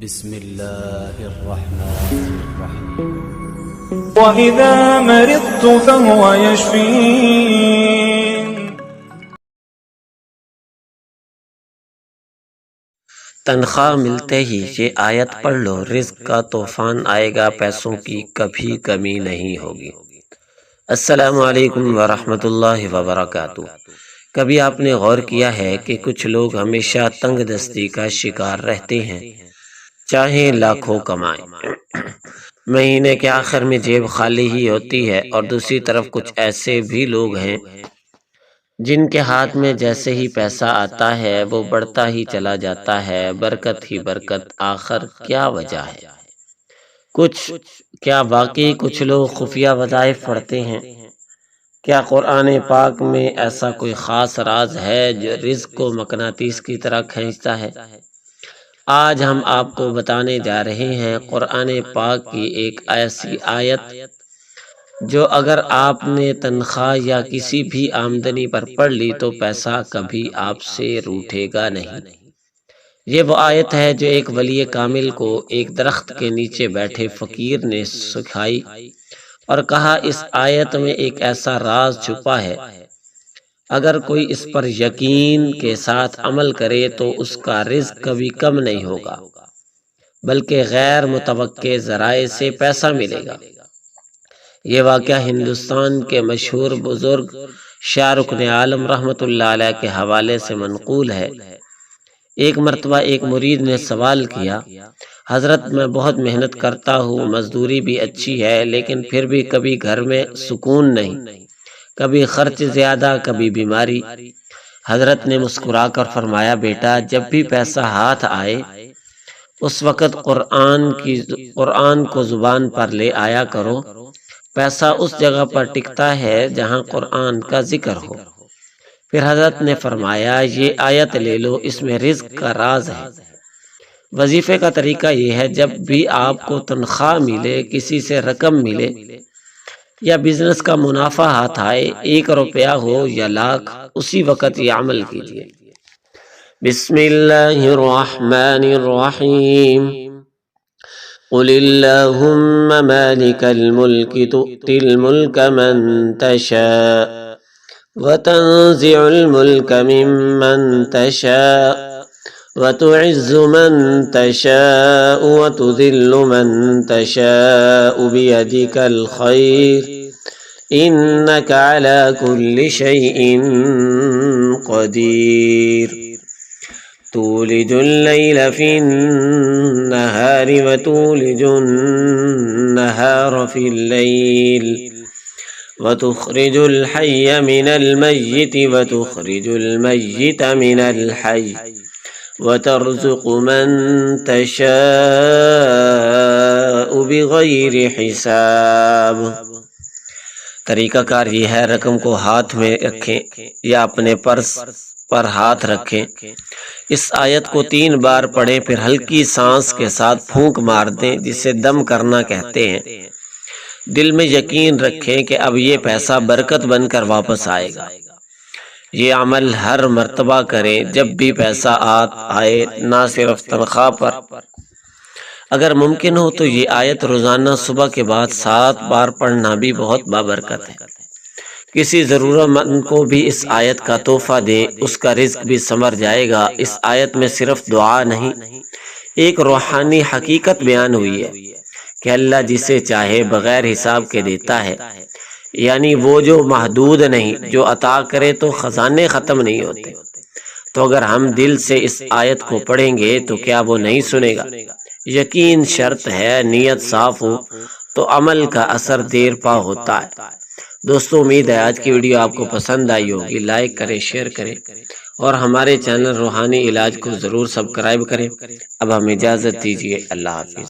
بسم اللہ الرحمن الرحیم وَإِذَا مَرِضْتُ فَهُوَ يَشْفِينِ۔ تنخواہ ملتے ہی یہ آیت پڑھ لو، رزق کا طوفان آئے گا، پیسوں کی کبھی کمی نہیں ہوگی۔ السلام علیکم ورحمۃ اللہ وبرکاتہ۔ کبھی آپ نے غور کیا ہے کہ کچھ لوگ ہمیشہ تنگ دستی کا شکار رہتے ہیں، چاہے لاکھوں کمائیں، مہینے کے آخر میں جیب خالی ہی ہوتی ہے، اور دوسری طرف کچھ ایسے بھی لوگ ہیں جن کے ہاتھ میں جیسے ہی پیسہ آتا ہے وہ بڑھتا ہی چلا جاتا ہے، برکت ہی برکت۔ آخر کیا وجہ ہے؟ کیا واقعی کچھ لوگ خفیہ وظائف پڑھتے ہیں؟ کیا قرآن پاک میں ایسا کوئی خاص راز ہے جو رزق کو مقناطیس کی طرح کھینچتا ہے؟ آج ہم آپ کو بتانے جا رہے ہیں قرآن پاک کی ایک ایسی آیت جو اگر آپ نے تنخواہ یا کسی بھی آمدنی پر پڑھ لی تو پیسہ کبھی آپ سے روٹھے گا نہیں۔ یہ وہ آیت ہے جو ایک ولی کامل کو ایک درخت کے نیچے بیٹھے فقیر نے سکھائی اور کہا، اس آیت میں ایک ایسا راز چھپا ہے، اگر کوئی اس پر یقین کے ساتھ عمل کرے تو اس کا رزق کبھی کم نہیں ہوگا، بلکہ غیر متوقع ذرائع سے پیسہ ملے گا۔ یہ واقعہ ہندوستان کے مشہور بزرگ شاہ رکن عالم رحمۃ اللہ علیہ کے حوالے سے منقول ہے۔ ایک مرتبہ ایک مرید نے سوال کیا، حضرت میں بہت محنت کرتا ہوں، مزدوری بھی اچھی ہے، لیکن پھر بھی کبھی گھر میں سکون نہیں، کبھی خرچ زیادہ، کبھی بیماری۔ حضرت نے مسکرا کر فرمایا، بیٹا جب بھی پیسہ ہاتھ آئے اس وقت قرآن کو زبان پر لے آیا کرو، پیسہ اس جگہ پر ٹکتا ہے جہاں قرآن کا ذکر ہو۔ پھر حضرت نے فرمایا، یہ آیت لے لو، اس میں رزق کا راز ہے۔ وظیفے کا طریقہ یہ ہے، جب بھی آپ کو تنخواہ ملے، کسی سے رقم ملے یا بزنس کا منافع ہاتھ آئے، 1 روپیہ ہو یا لاکھ، اسی وقت یہ عمل کیجیے۔ بسم اللہ الرحمن الرحیم۔ قل اللہم مالک الملک تؤتی الملک من تشاء وتنزع الملک ممن تشاء وتعز من تشاء وتذل من تشاء بيدك الخير إنك على كل شيء قدير تولج الليل في النهار وتولج النهار في الليل وتخرج الحي من الميت وتخرج الميت من الحي وترزق من تشاء بغیر حساب۔ طریقہ کار یہ ہے، رقم کو ہاتھ میں رکھیں یا اپنے پرس پر ہاتھ رکھیں، اس آیت کو 3 بار پڑھیں، پھر ہلکی سانس کے ساتھ پھونک مار دیں، جسے دم کرنا کہتے ہیں۔ دل میں یقین رکھیں کہ اب یہ پیسہ برکت بن کر واپس آئے گا۔ یہ عمل ہر مرتبہ کریں جب بھی پیسہ آئے، نہ صرف تنخواہ پر۔ اگر ممکن ہو تو یہ آیت روزانہ صبح کے بعد 7 بار پڑھنا بھی بہت بابرکت ہے۔ کسی ضرورت مند کو بھی اس آیت کا تحفہ دیں، اس کا رزق بھی ثمر جائے گا۔ اس آیت میں صرف دعا نہیں، ایک روحانی حقیقت بیان ہوئی ہے کہ اللہ جسے چاہے بغیر حساب کے دیتا ہے، یعنی وہ جو محدود نہیں، جو عطا کرے تو خزانے ختم نہیں ہوتے۔ تو اگر ہم دل سے اس آیت کو پڑھیں گے تو کیا وہ نہیں سنے گا؟ یقین شرط ہے، نیت صاف ہو تو عمل کا اثر دیر پا ہوتا ہے۔ دوستو، امید ہے آج کی ویڈیو آپ کو پسند آئی ہوگی۔ لائک کریں، شیئر کریں اور ہمارے چینل روحانی علاج کو ضرور سبسکرائب کریں۔ اب ہمیں اجازت دیجیے، اللہ حافظ۔